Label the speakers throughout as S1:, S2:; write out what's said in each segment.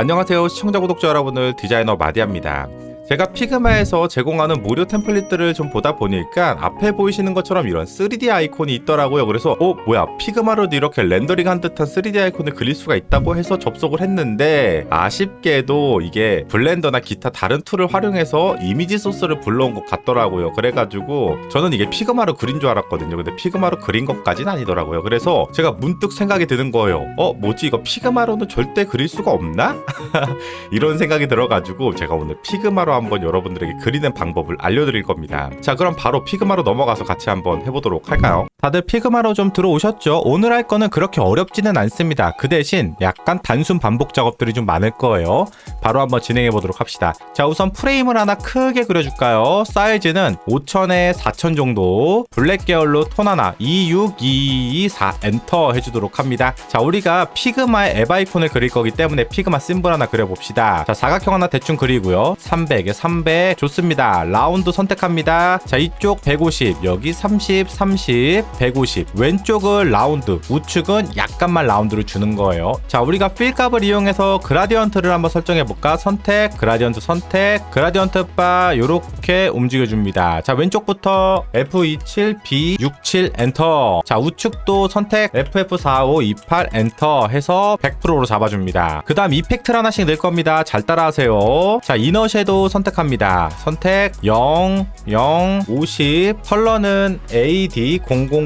S1: 안녕하세요 시청자 구독자 여러분들, 디자이너 마디아입니다. 제가 피그마에서 제공하는 무료 템플릿들을 좀 보다 보니까 앞에 보이시는 것처럼 이런 3D 아이콘이 있더라고요. 그래서 뭐야, 피그마로도 이렇게 렌더링한 듯한 3D 아이콘을 그릴 수가 있다고 해서 접속을 했는데, 아쉽게도 이게 블렌더나 기타 다른 툴을 활용해서 이미지 소스를 불러온 것 같더라고요. 그래가지고 저는 이게 피그마로 그린 줄 알았거든요. 근데 피그마로 그린 것까지는 아니더라고요. 그래서 제가 문득 생각이 드는 거예요. 뭐지, 이거 피그마로는 절대 그릴 수가 없나? 이런 생각이 들어가지고 제가 오늘 피그마로 한번 여러분들에게 그리는 방법을 알려드릴 겁니다. 자, 그럼 바로 피그마로 넘어가서 같이 한번 해보도록 할까요? 다들 피그마로 좀 들어오셨죠? 오늘 할 거는 그렇게 어렵지는 않습니다. 그 대신 약간 단순 반복 작업들이 좀 많을 거예요. 바로 한번 진행해 보도록 합시다. 자, 우선 프레임을 하나 크게 그려줄까요? 사이즈는 5000에 4000 정도, 블랙 계열로 톤 하나 26224 엔터 해주도록 합니다. 자, 우리가 피그마의 앱 아이콘을 그릴 거기 때문에 피그마 심볼 하나 그려봅시다. 자, 사각형 하나 대충 그리고요. 300에 300 좋습니다. 라운드 선택합니다. 자, 이쪽 150, 여기 30, 30, 150. 왼쪽은 라운드, 우측은 약간만 라운드를 주는 거예요. 자, 우리가 필 값을 이용해서 그라디언트를 한번 설정해 볼까? 선택, 그라디언트 선택, 그라디언트 바 요렇게 움직여 줍니다. 자, 왼쪽부터 F27, B67 엔터. 자, 우측도 선택, FF4528 엔터 해서 100%로 잡아줍니다. 그 다음 이펙트를 하나씩 넣을 겁니다. 잘 따라하세요. 자, 이너 섀도우 선택합니다. 선택 0, 0, 50, 컬러는 AD 0000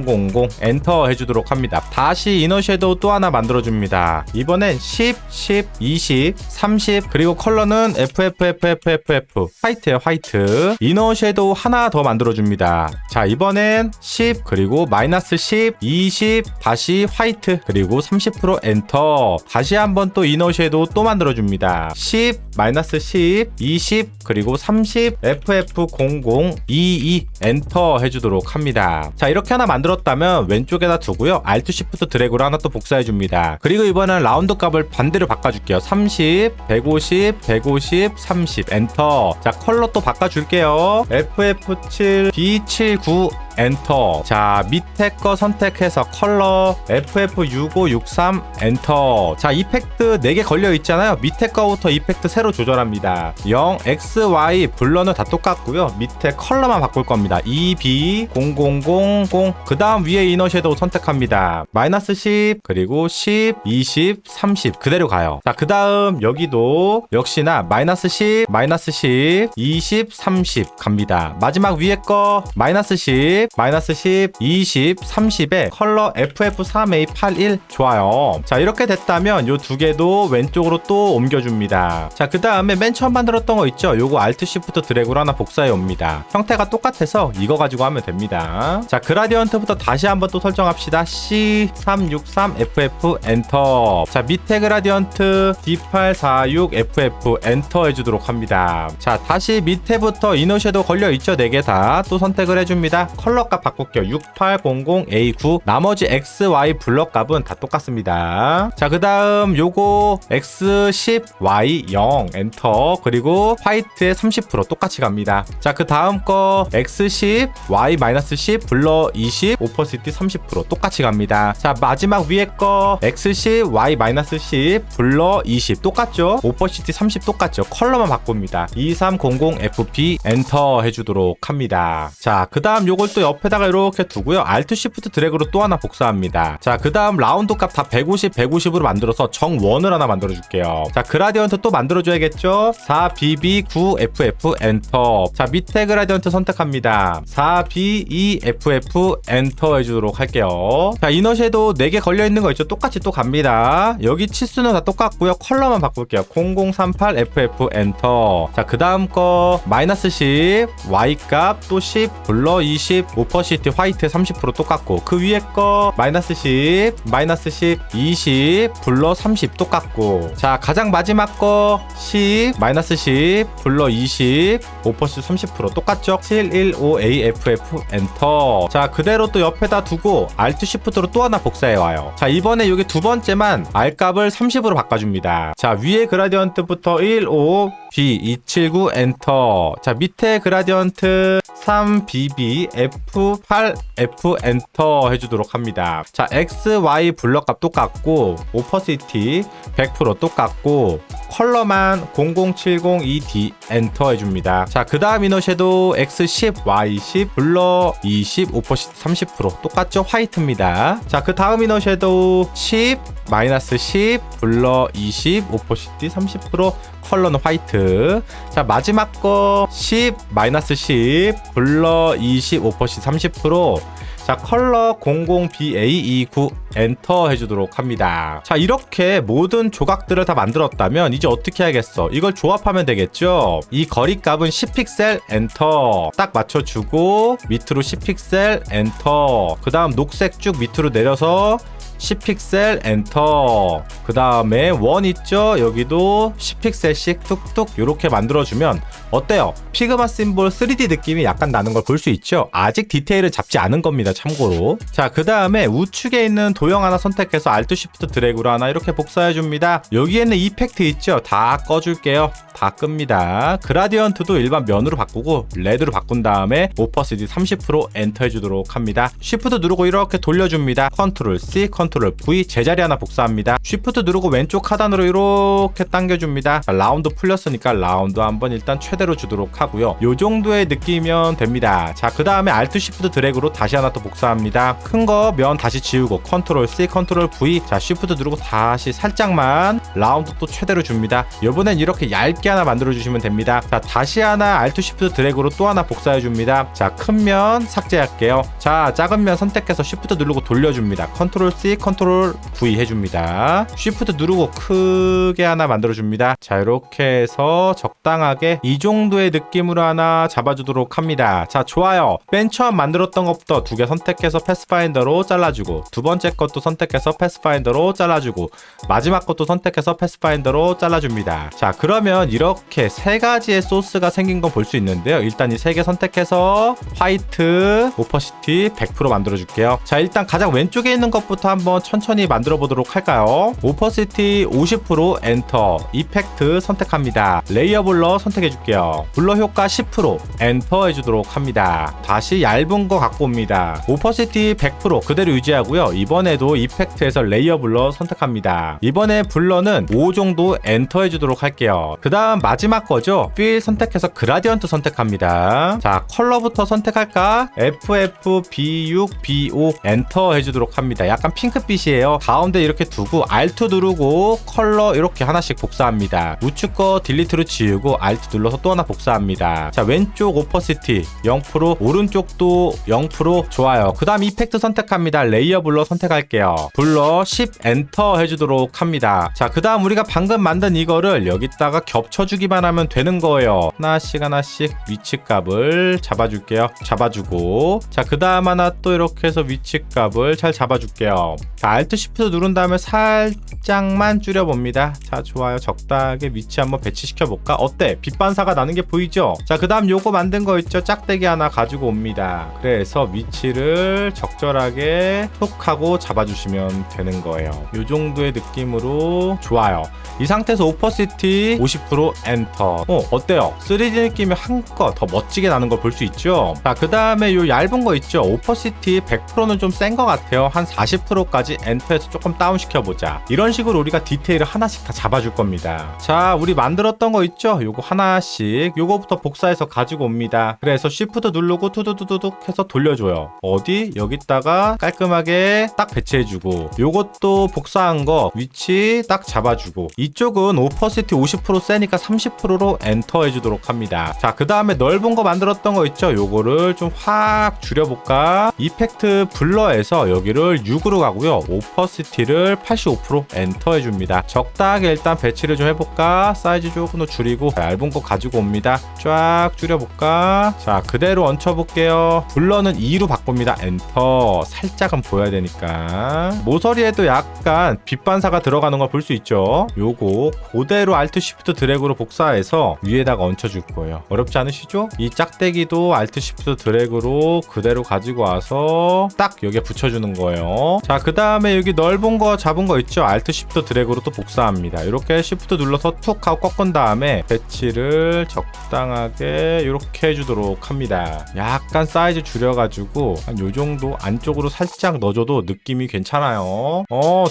S1: 엔터 해주도록 합니다. 다시 이너 섀도우 또 하나 만들어줍니다. 이번엔 10, 10, 20, 30, 그리고 컬러는 FFFFFF 화이트예요, 화이트. 이너 섀도우 하나 더 만들어줍니다. 자, 이번엔 10, 그리고 마이너스 10, 20, 다시 화이트, 그리고 30% 엔터. 다시 한번 또 이너 섀도우 또 만들어줍니다. 10, 마이너스 10, 20, 그리고 30, FF0022 엔터 해주도록 합니다. 자, 이렇게 하나 만들었다면 왼쪽에다 두고요. Alt Shift 드래그로 하나 또 복사해줍니다. 그리고 이번엔 라운드 값을 반대로 바꿔줄게요. 30, 150, 150, 30 엔터. 자, 컬러 또 바꿔줄게요. FF7, B79 엔터. 자, 밑에 거 선택해서 컬러 FF6563 엔터. 자, 이펙트 4개 걸려 있잖아요. 밑에 거부터 이펙트 새로 조절합니다. 0, X, Y, 블러는 다 똑같고요. 밑에 컬러만 바꿀 겁니다. EB0000. 그 다음 위에 이너 섀도우 선택합니다. 마이너스 10, 그리고 10, 20, 30 그대로 가요. 자, 그 다음 여기도 역시나 마이너스 10, 마이너스 10, 20, 30 갑니다. 마지막 위에 거 마이너스 10, 마이너스 10, 20, 30에 컬러 FF3A81 좋아요. 자, 이렇게 됐다면 요 두 개도 왼쪽으로 또 옮겨줍니다. 자, 그 다음에 맨 처음 만들었던 거 있죠? 요거 Alt Shift 드래그로 하나 복사해 옵니다. 형태가 똑같아서 이거 가지고 하면 됩니다. 자, 그라디언트부터 다시 한번 또 설정합시다. C363FF 엔터. 자, 밑에 그라디언트 D846FF 엔터 해주도록 합니다. 자, 다시 밑에부터 이너 섀도우 걸려 있죠? 4개 다 또 선택을 해줍니다. 컬러 값 바꿀게요. 6800A9. 나머지 X, Y 블럭 값은 다 똑같습니다. 자, 그 다음 요거 X10, Y0 엔터. 그리고 화이트에 30% 똑같이 갑니다. 자, 그 다음 거 X10, Y-10 블러 20, 오퍼시티 30% 똑같이 갑니다. 자, 마지막 위에 거 X10, Y-10 블러 20 똑같죠? 오퍼시티 30 똑같죠? 컬러만 바꿉니다. 2300FP 엔터 해주도록 합니다. 자, 그 다음 요걸 또 옆에다가 이렇게 두고요. Alt Shift 드래그로 또 하나 복사합니다. 자, 그 다음 라운드 값 다 150, 150으로 만들어서 정원을 하나 만들어줄게요. 자, 그라디언트 또 만들어줘야겠죠? 4BB9FF 엔터. 자, 밑에 그라디언트 선택합니다. 4BEFF 엔터 해주도록 할게요. 자, 이너 섀도우 4개 걸려있는 거 있죠? 똑같이 또 갑니다. 여기 치수는 다 똑같고요. 컬러만 바꿀게요. 0038FF 엔터. 자, 그 다음 거 마이너스 10, Y 값 또 10, 블러 20, 오퍼시티 화이트 30% 똑같고, 그 위에 거 마이너스 10, 마이너스 10, 20, 블러 30 똑같고, 자, 가장 마지막 거 10, 마이너스 10, 블러 20, 오퍼시티 30% 똑같죠? 715AFF 엔터. 자, 그대로 또 옆에다 두고 Alt Shift로 또 하나 복사해 와요. 자, 이번에 여기 두 번째만 R 값을 30으로 바꿔줍니다. 자, 위에 그라디언트부터 15, B279 엔터. 자, 밑에 그라디언트 3BB F8 F 엔터 해주도록 합니다. 자, X, Y 블럭 값 똑같고 오퍼시티 100% 똑같고 컬러만 00702D 엔터 해줍니다. 자, 그 다음 이너 섀도우 X10, Y10, 블러 20, 오퍼시티 30% 똑같죠? 화이트입니다. 자, 그 다음 이너 섀도우 10, 마이너스 10, 블러 20, 오퍼시티 30%, 컬러는 화이트. 자, 마지막 거 10, 마이너스 10, 블러 20, 오퍼시티 30%. 자, 컬러 00BA29 엔터 해주도록 합니다. 자, 이렇게 모든 조각들을 다 만들었다면 이제 어떻게 해야겠어? 이걸 조합하면 되겠죠? 이 거리값은 10픽셀 엔터 딱 맞춰주고 밑으로 10픽셀 엔터, 그 다음 녹색 쭉 밑으로 내려서 10픽셀 엔터, 그 다음에 원 있죠? 여기도 10픽셀씩 뚝뚝 이렇게 만들어주면 어때요? 피그마 심볼 3D 느낌이 약간 나는 걸 볼 수 있죠? 아직 디테일을 잡지 않은 겁니다, 참고로. 자, 그 다음에 우측에 있는 도형 하나 선택해서 Alt Shift 드래그로 하나 이렇게 복사해줍니다. 여기에는 이펙트 있죠? 다 꺼줄게요. 다 끕니다. 그라디언트도 일반 면으로 바꾸고 레드로 바꾼 다음에 오퍼시티 30% 엔터 해주도록 합니다. Shift 누르고 이렇게 돌려줍니다. Ctrl C, Ctrl V, 제자리 하나 복사합니다. Shift 누르고 왼쪽 하단으로 이렇게 당겨줍니다. 자, 라운드 풀렸으니까 라운드 한번 일단 최대로 주도록 하고요. 요 정도의 느낌이면 됩니다. 자, 그 다음에 Alt Shift 드래그로 다시 하나 또 복사합니다. 큰 거 면 다시 지우고 Ctrl C, Ctrl V. 자, Shift 누르고 다시 살짝만 라운드 또 최대로 줍니다. 이번엔 이렇게 얇게 하나 만들어 주시면 됩니다. 자, 다시 하나 Alt Shift 드래그로 또 하나 복사해 줍니다. 자, 큰 면 삭제할게요. 자, 작은 면 선택해서 Shift 누르고 돌려줍니다. Ctrl C, Ctrl V 해줍니다. Shift 누르고 크게 하나 만들어 줍니다. 자, 이렇게 해서 적당하게 이 정도의 느낌으로 하나 잡아주도록 합니다. 자, 좋아요. 맨 처음 만들었던 것부터 두 개 선택해서 패스파인더로 잘라주고, 두 번째 것도 선택해서 패스파인더로 잘라주고, 마지막 것도 선택해서 패스파인더로 잘라줍니다. 자, 그러면 이렇게 세 가지의 소스가 생긴 건 볼 수 있는데요. 일단 이 세 개 선택해서 화이트, 오퍼시티 100% 만들어 줄게요. 자, 일단 가장 왼쪽에 있는 것부터 한번 천천히 만들어 보도록 할까요? 오퍼시티 50% 엔터, 이펙트 선택합니다. 레이어 블러 선택해 줄게요. 블러 효과 10% 엔터 해주도록 합니다. 다시 얇은 거 갖고 옵니다. 오퍼시티 100% 그대로 유지하고요. 이번에도 이펙트에서 레이어 블러 선택합니다. 이번에 블러는 5 정도 엔터 해주도록 할게요. 그 다음 마지막 거죠. 필 선택해서 그라디언트 선택합니다. 자, 컬러부터 선택할까? FFB6B5 엔터 해주도록 합니다. 약간 핑크빛이에요. 가운데 이렇게 두고 Alt 누르고 컬러 이렇게 하나씩 복사합니다. 우측 거 딜리트로 지우고 Alt 눌러서 또 하나 복사합니다. 자, 왼쪽 오퍼시티 0%, 오른쪽도 0%. 좋아요. 그 다음 이펙트 선택합니다. 레이어 블러 선택할게요. 블러 10 엔터 해주도록 합니다. 자, 그 다음 우리가 방금 만든 이거를 여기다가 겹쳐주기만 하면 되는 거예요. 하나씩 하나씩 위치값을 잡아줄게요. 잡아주고, 자, 그 다음 하나 또 이렇게 해서 위치값을 잘 잡아줄게요. 자, Alt Shift 누른 다음에 살짝만 줄여봅니다. 자, 좋아요. 적당하게 위치 한번 배치시켜 볼까? 어때? 빛 반사가 나는 게 보이죠? 자, 그 다음 요거 만든 거 있죠? 짝대기 하나 가지고 옵니다. 그래서 위치를 적절하게 톡 하고 잡아주시면 되는 거예요. 요 정도의 느낌으로 좋아요. 이 상태에서 오퍼시티 50% 엔터. 어때요? 3D 느낌이 한껏 더 멋지게 나는 걸 볼 수 있죠? 자, 그 다음에 요 얇은 거 있죠? 오퍼시티 100%는 좀 센 거 같아요. 한 40%까지 엔터해서 조금 다운 시켜보자. 이런 식으로 우리가 디테일을 하나씩 다 잡아줄 겁니다. 자, 우리 만들었던 거 있죠? 요거 하나씩 요거부터 복사해서 가지고 옵니다. 그래서 Shift 누르고 투두두둑 해서 돌려줘요. 어디? 여기다가 깔끔하게 딱 배치해주고, 요것도 복사한 거 위치 딱 잡아주고, 이쪽은 오퍼시티 50% 세니까 30%로 엔터 해주도록 합니다. 자, 그 다음에 넓은 거 만들었던 거 있죠? 요거를 좀 확 줄여볼까? 이펙트 블러에서 여기를 6으로 가고요. 오퍼시티를 85% 엔터 해줍니다. 적당하게 일단 배치를 좀 해볼까? 사이즈 조금 더 줄이고, 얇은 거 가지고 옵니다. 쫙 줄여볼까? 자, 그대로 얹혀볼게요. 블러는 2로 바꿉니다. 엔터. 살짝은 보여야 되니까. 모서리에도 약간 빛 반사가 들어가는 걸 볼 수 있죠? 요거 그대로 Alt Shift 드래그로 복사해서 위에다가 얹혀줄 거예요. 어렵지 않으시죠? 이 짝대기도 Alt Shift 드래그로 그대로 가지고 와서 딱 여기에 붙여주는 거예요. 자, 그 그 다음에 여기 넓은 거 잡은 거 있죠? Alt Shift 드래그로 또 복사합니다. 이렇게 Shift 눌러서 툭 하고 꺾은 다음에 배치를 적당하게 이렇게 해주도록 합니다. 약간 사이즈 줄여가지고 한 요정도 안쪽으로 살짝 넣어줘도 느낌이 괜찮아요.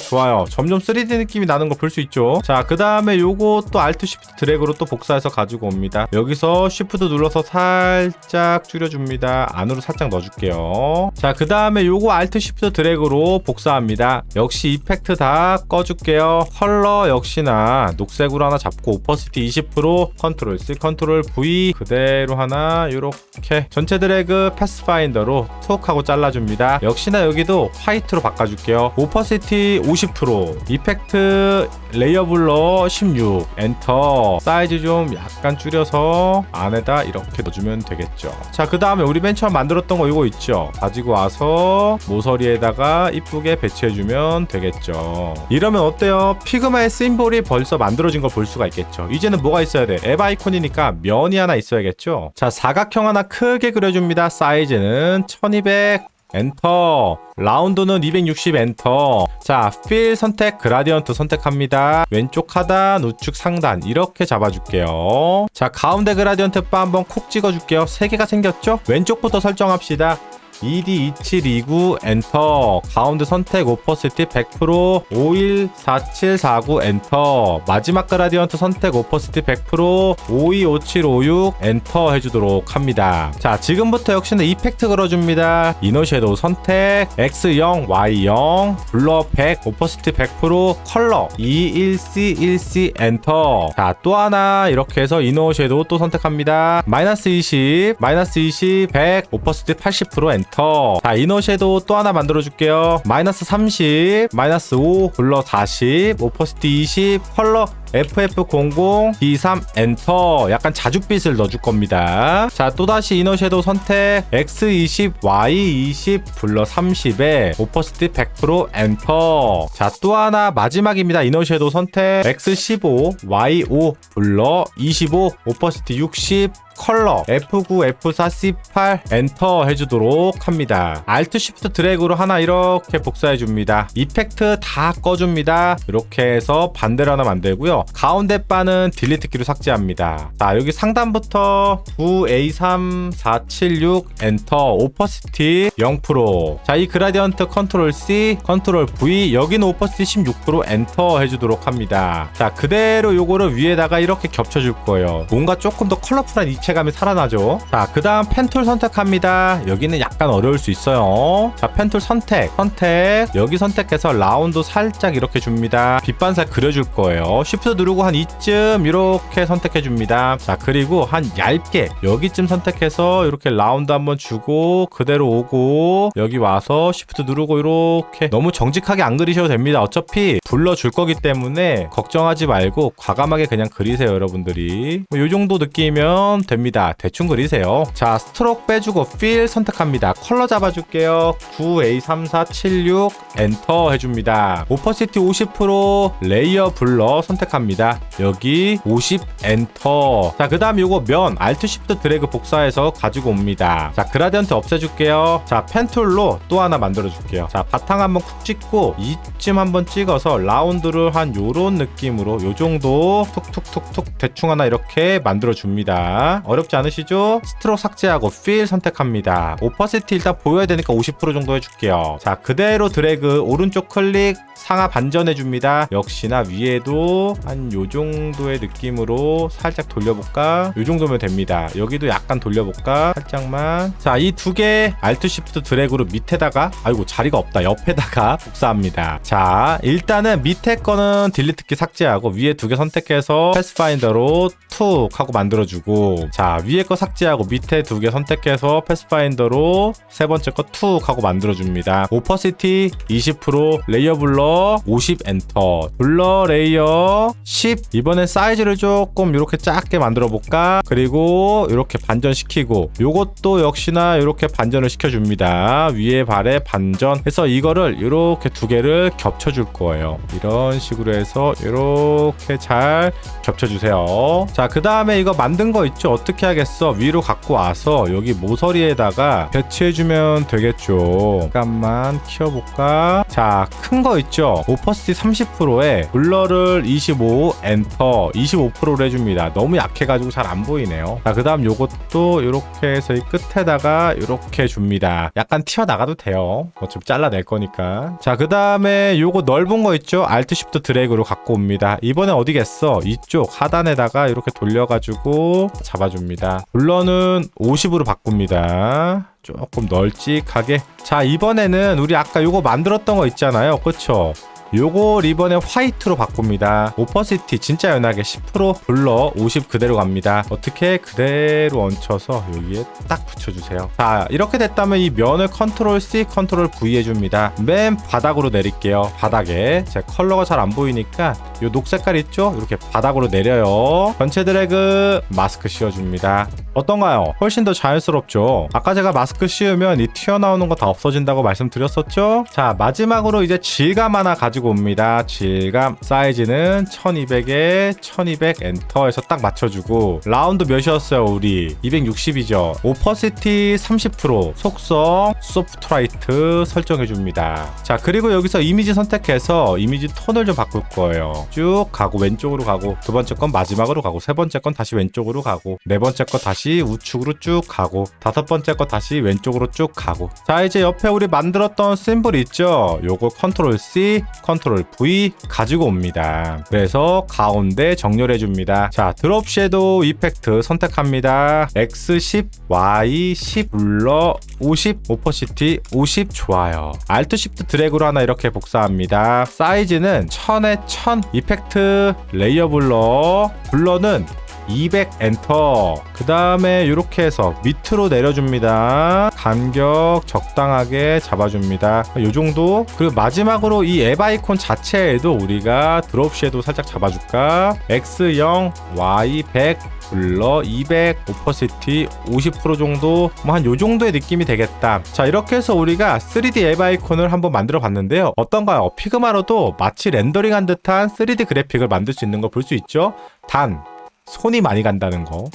S1: 좋아요. 점점 3D 느낌이 나는 거 볼 수 있죠? 자, 그 다음에 요거 또 Alt Shift 드래그로 또 복사해서 가지고 옵니다. 여기서 Shift 눌러서 살짝 줄여줍니다. 안으로 살짝 넣어줄게요. 자, 그 다음에 요거 Alt Shift 드래그로 복사합니다. 역시 이펙트 다 꺼줄게요. 컬러 역시나 녹색으로 하나 잡고 오퍼시티 20%, 컨트롤 C, 컨트롤 V 그대로 하나 요렇게 전체 드래그 패스파인더로 툭 하고 잘라줍니다. 역시나 여기도 화이트로 바꿔줄게요. 오퍼시티 50%, 이펙트 레이어 블러 16, 엔터. 사이즈 좀 약간 줄여서 안에다 이렇게 넣어주면 되겠죠. 자, 그 다음에 우리 맨 처음 만들었던 거 이거 있죠? 가지고 와서 모서리에다가 이쁘게 배치해주면 되겠죠. 이러면 어때요? 피그마의 심볼이 벌써 만들어진 걸 볼 수가 있겠죠. 이제는 뭐가 있어야 돼? 앱 아이콘이니까 면이 하나 있어야겠죠. 자, 사각형 하나 크게 그려줍니다. 사이즈는 1200, 엔터. 라운드는 260 엔터. 자, 필 선택, 그라디언트 선택합니다. 왼쪽 하단, 우측 상단 이렇게 잡아줄게요. 자, 가운데 그라디언트 바 한번 콕 찍어줄게요. 3개가 생겼죠? 왼쪽부터 설정합시다. ED2729 엔터. 가운데 선택 오퍼시티 100%, 514749 엔터. 마지막 그라디언트 선택 오퍼시티 100%, 525756 엔터 해주도록 합니다. 자, 지금부터 역시나 이펙트 걸어줍니다. 이너 섀도우 선택 X0, Y0, 블러 100, 오퍼시티 100%, 컬러 21C 1C 엔터. 자, 또 하나 이렇게 해서 이너 섀도우 또 선택합니다. 마이너스 20, 마이너스 20, 100, 오퍼시티 80% 엔터. 자, 이너 섀도우 또 하나 만들어 줄게요. 마이너스 30, 마이너스 5, 블러 40, 오퍼시티 20, 컬러 FF00, D3 엔터. 약간 자줏빛을 넣어줄 겁니다. 자, 또다시 이너 섀도우 선택 X20, Y20, 블러 30에 오퍼시티 100% 엔터. 자, 또 하나 마지막입니다. 이너 섀도우 선택 X15, Y5, 블러 25, 오퍼시티 60, 컬러 F9, F4, C8 엔터 해주도록 합니다. Alt Shift 드래그로 하나 이렇게 복사해줍니다. 이펙트 다 꺼줍니다. 이렇게 해서 반대로 하나 만들고요. 가운데 바는 딜리트 키로 삭제합니다. 자, 여기 상단부터 9A3476 엔터. 오퍼시티 0%. 자, 이 그라디언트 컨트롤 C, 컨트롤 V, 여기는 오퍼시티 16% 엔터 해주도록 합니다. 자, 그대로 요거를 위에다가 이렇게 겹쳐줄 거예요. 뭔가 조금 더 컬러풀한 입체감이 살아나죠. 자, 그 다음 펜툴 선택합니다. 여기는 약간 어려울 수 있어요. 자, 펜툴 선택 여기 선택해서 라운드 살짝 이렇게 줍니다. 빛반사 그려줄 거예요. Shift 누르고 한 이쯤 이렇게 선택해 줍니다. 자, 그리고 한 얇게 여기쯤 선택해서 이렇게 라운드 한번 주고 그대로 오고 여기 와서 Shift 누르고 이렇게 너무 정직하게 안 그리셔도 됩니다. 어차피 불러줄 거기 때문에 걱정하지 말고 과감하게 그냥 그리세요. 여러분들이 이 정도 느낌이면 됩니다. 대충 그리세요. 자, 스트로크 빼주고 필 선택합니다. 컬러 잡아줄게요. 9A3476 엔터 해줍니다. 오퍼시티 50%, 레이어 블러 선택합니다. 여기 50 엔터. 자, 그 다음 요거 면 Alt Shift 드래그 복사해서 가지고 옵니다. 자, 그라디언트 없애줄게요. 자, 펜툴로 또 하나 만들어줄게요. 자, 바탕 한번 쿡 찍고 이쯤 한번 찍어서 라운드를 한 요런 느낌으로 요 정도 툭툭툭툭 대충 하나 이렇게 만들어줍니다. 어렵지 않으시죠? 스트로크 삭제하고 필 선택합니다. 오퍼시티 일단 보여야 되니까 50% 정도 해줄게요. 자, 그대로 드래그 오른쪽 클릭 상하 반전해줍니다. 역시나 위에도 한 요 정도의 느낌으로 살짝 돌려볼까? 요 정도면 됩니다. 여기도 약간 돌려볼까? 살짝만. 자, 이 두 개 Alt Shift 드래그로 밑에다가, 아이고 자리가 없다, 옆에다가 복사합니다. 자, 일단은 밑에 거는 딜리트 키 삭제하고 위에 두 개 선택해서 패스파인더로 툭 하고 만들어주고, 자, 위에 거 삭제하고 밑에 두 개 선택해서 패스파인더로 세 번째 거 툭 하고 만들어줍니다. 오퍼시티 20%, 레이어 블러 50 엔터, 블러 레이어 10. 이번엔 사이즈를 조금 이렇게 작게 만들어 볼까? 그리고 이렇게 반전시키고 요것도 역시나 이렇게 반전을 시켜줍니다. 위에 발에 반전 해서 이거를 이렇게 두 개를 겹쳐줄 거예요. 이런 식으로 해서 이렇게 잘 겹쳐주세요. 자, 그 다음에 이거 만든 거 있죠? 어떻게 하겠어? 위로 갖고 와서 여기 모서리에다가 배치해주면 되겠죠. 잠깐만 키워볼까? 자, 큰 거 있죠? 오퍼시티 30%에 블러를 25, 엔터 25%로 해줍니다. 너무 약해가지고 잘 안 보이네요. 자, 그 다음 요것도 이렇게 해서 이 끝에다가 이렇게 줍니다. 약간 튀어나가도 돼요. 어차피 잘라낼 거니까. 자, 그 다음에 요거 넓은 거 있죠? Alt Shift 드래그로 갖고 옵니다. 이번엔 어디겠어? 이쪽 하단에다가 이렇게 돌려가지고 잡아줍니다. 블러는 50으로 바꿉니다. 조금 널찍하게. 자, 이번에는 우리 아까 요거 만들었던 거 있잖아요. 그쵸? 요거 이번에 화이트로 바꿉니다. 오퍼시티 진짜 연하게 10%, 블러 50 그대로 갑니다. 어떻게? 그대로 얹혀서 여기에 딱 붙여주세요. 자, 이렇게 됐다면 이 면을 컨트롤 C, 컨트롤 V 해줍니다. 맨 바닥으로 내릴게요. 바닥에. 제 컬러가 잘 안 보이니까 요 녹색깔 있죠? 이렇게 바닥으로 내려요. 전체 드래그 마스크 씌워줍니다. 어떤가요? 훨씬 더 자연스럽죠? 아까 제가 마스크 씌우면 이 튀어나오는 거 다 없어진다고 말씀드렸었죠? 자, 마지막으로 이제 질감 하나 가지고 옵니다. 질감 사이즈는 1200에 1200 엔터에서 딱 맞춰주고 라운드 몇이었어요? 우리 260이죠. 오퍼시티 30%, 속성 소프트라이트 설정해줍니다. 자, 그리고 여기서 이미지 선택해서 이미지 톤을 좀 바꿀 거예요. 쭉 가고 왼쪽으로 가고 두 번째 건 마지막으로 가고 세 번째 건 다시 왼쪽으로 가고 네 번째 거 다시 우측으로 쭉 가고 다섯 번째 거 다시 왼쪽으로 쭉 가고. 자, 이제 옆에 우리 만들었던 심볼 있죠? 요거 컨트롤 C, 컨트롤 V 가지고 옵니다. 그래서 가운데 정렬해 줍니다. 자, 드롭 섀도우 이펙트 선택합니다. X10, Y10, 블러 50, 오퍼시티 50. 좋아요. Alt Shift 드래그로 하나 이렇게 복사합니다. 사이즈는 1000에 1000, 이펙트 레이어 블러, 블러는 200 엔터. 그 다음에 이렇게 해서 밑으로 내려줍니다. 간격 적당하게 잡아줍니다. 요 정도. 그리고 마지막으로 이 앱 아이콘 자체에도 우리가 드롭 섀도우 살짝 잡아줄까? X0, Y100, 블러 200, 오퍼시티 50% 정도, 뭐 한 요 정도의 느낌이 되겠다. 자, 이렇게 해서 우리가 3D 앱 아이콘을 한번 만들어 봤는데요. 어떤가요? 피그마로도 마치 렌더링한 듯한 3D 그래픽을 만들 수 있는 거 볼 수 있죠? 단 손이 많이 간다는 거.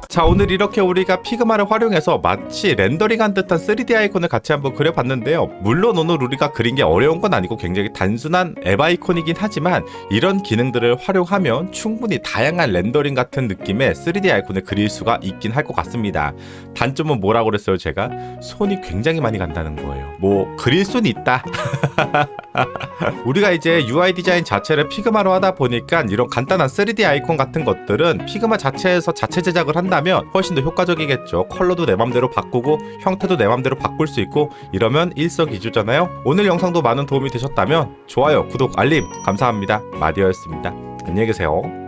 S1: 자, 오늘 이렇게 우리가 피그마를 활용해서 마치 렌더링한 듯한 3D 아이콘을 같이 한번 그려봤는데요. 물론 오늘 우리가 그린 게 어려운 건 아니고 굉장히 단순한 앱 아이콘이긴 하지만 이런 기능들을 활용하면 충분히 다양한 렌더링 같은 느낌의 3D 아이콘을 그릴 수가 있긴 할 것 같습니다. 단점은 뭐라고 그랬어요? 제가 손이 굉장히 많이 간다는 거예요. 뭐 그릴 수는 있다. 우리가 이제 UI 디자인 자체를 피그마로 하다 보니까 이런 간단한 3D 아이콘 같은 것들은 피그마 자체에서 자체 제작을 한다면 훨씬 더 효과적이겠죠. 컬러도 내 맘대로 바꾸고 형태도 내 맘대로 바꿀 수 있고 이러면 일석이조잖아요. 오늘 영상도 많은 도움이 되셨다면 좋아요, 구독, 알림 감사합니다. 마디어였습니다. 안녕히 계세요.